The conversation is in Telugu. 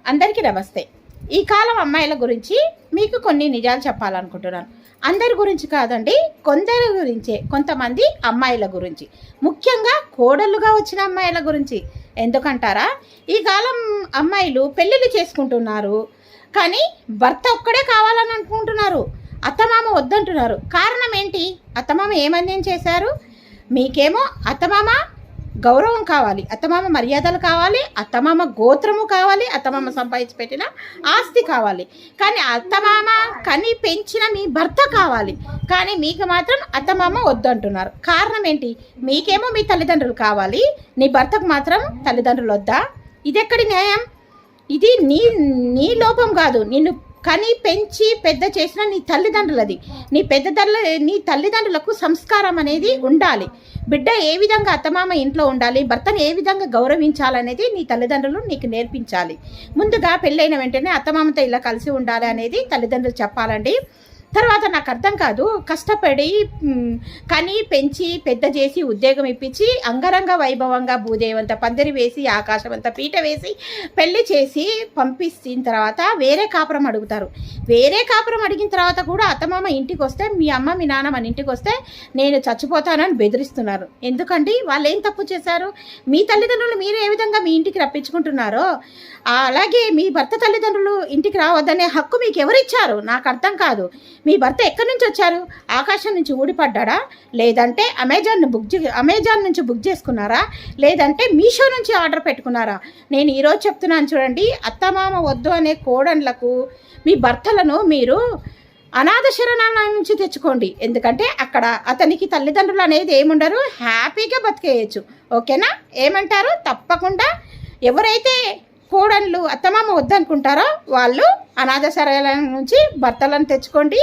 అందరికీ నమస్తే. ఈ కాలం అమ్మాయిల గురించి మీకు కొన్ని నిజాలు చెప్పాలనుకుంటున్నాను. అందరి గురించి కాదండి, కొందరి గురించే, కొంతమంది అమ్మాయిల గురించి, ముఖ్యంగా కోడళ్ళుగా వచ్చిన అమ్మాయిల గురించి. ఎందుకంటారా, ఈ కాలం అమ్మాయిలు పెళ్ళిళ్ళు చేసుకుంటున్నారు, కానీ భర్త ఒక్కడే కావాలని అనుకుంటున్నారు. అత్తమామ వద్దంటున్నారు. కారణం ఏంటి? అత్తమామ ఏమన్యం చేశారు? మీకేమో అత్తమామ గౌరవం కావాలి, అత్తమామ మర్యాదలు కావాలి, అత్తమామ గోత్రము కావాలి, అత్తమామ సంపాదించి పెట్టిన ఆస్తి కావాలి. కానీ అత్తమామ కని పెంచిన మీ భర్త కావాలి, కానీ మీకు మాత్రం అత్తమామ వద్దంటున్నారు. కారణం ఏంటి? మీకేమో మీ తల్లిదండ్రులు కావాలి, నీ భర్తకు మాత్రం తల్లిదండ్రులు వద్దా? ఇది ఎక్కడి న్యాయం? ఇది నీ లోపం కాదు, నిన్ను కని పెంచి పెద్ద చేసిన నీ తల్లిదండ్రులది. నీ తల్లిదండ్రులకు సంస్కారం అనేది ఉండాలి. బిడ్డ ఏ విధంగా అత్తమామ ఇంట్లో ఉండాలి, భర్తను ఏ విధంగా గౌరవించాలనేది నీ తల్లిదండ్రులు నీకు నేర్పించాలి. ముందుగా పెళ్ళైన వెంటనే అత్తమామతో ఇలా కలిసి ఉండాలి అనేది తల్లిదండ్రులు చెప్పాలండి. తర్వాత నాకు అర్థం కాదు, కష్టపడి కని పెంచి పెద్ద చేసి ఉద్యోగం ఇప్పించి అంగరంగ వైభవంగా భూదేవంత పందిరి వేసి ఆకాశమంత పీట వేసి పెళ్లి చేసి పంపిస్తున్న తర్వాత వేరే కాపురం అడుగుతారు. వేరే కాపురం అడిగిన తర్వాత కూడా అత్తమామ ఇంటికి వస్తే, మీ అమ్మ మీ నాన్న మన ఇంటికి వస్తే నేను చచ్చిపోతానని బెదిరిస్తున్నారు. ఎందుకండి? వాళ్ళు ఏం తప్పు చేశారు? మీ తల్లిదండ్రులు మీరు ఏ విధంగా మీ ఇంటికి రప్పించుకుంటున్నారో అలాగే మీ భర్త తల్లిదండ్రులు ఇంటికి రావద్దనే హక్కు మీకు ఎవరిచ్చారు? నాకు అర్థం కాదు. మీ భర్త ఎక్కడి నుంచి వచ్చారు? ఆకాశం నుంచి ఊడిపడ్డా? లేదంటే అమెజాన్ నుంచి బుక్ చేసుకున్నారా? లేదంటే మీషో నుంచి ఆర్డర్ పెట్టుకున్నారా? నేను ఈరోజు చెప్తున్నాను చూడండి, అత్తమామ వద్దు అనే కోడన్లకు మీ భర్తలను మీరు అనాథ శరణాలయం నుంచి తెచ్చుకోండి. ఎందుకంటే అక్కడ అతనికి తల్లిదండ్రులు అనేది ఏముండరు, హ్యాపీగా బతికేయచ్చు. ఓకేనా? ఏమంటారు? తప్పకుండా ఎవరైతే కోడళ్ళు అత్తమామ వద్దనుకుంటారో వాళ్ళు అనాథ శరణాలయం నుంచి భర్తలను తెచ్చుకోండి.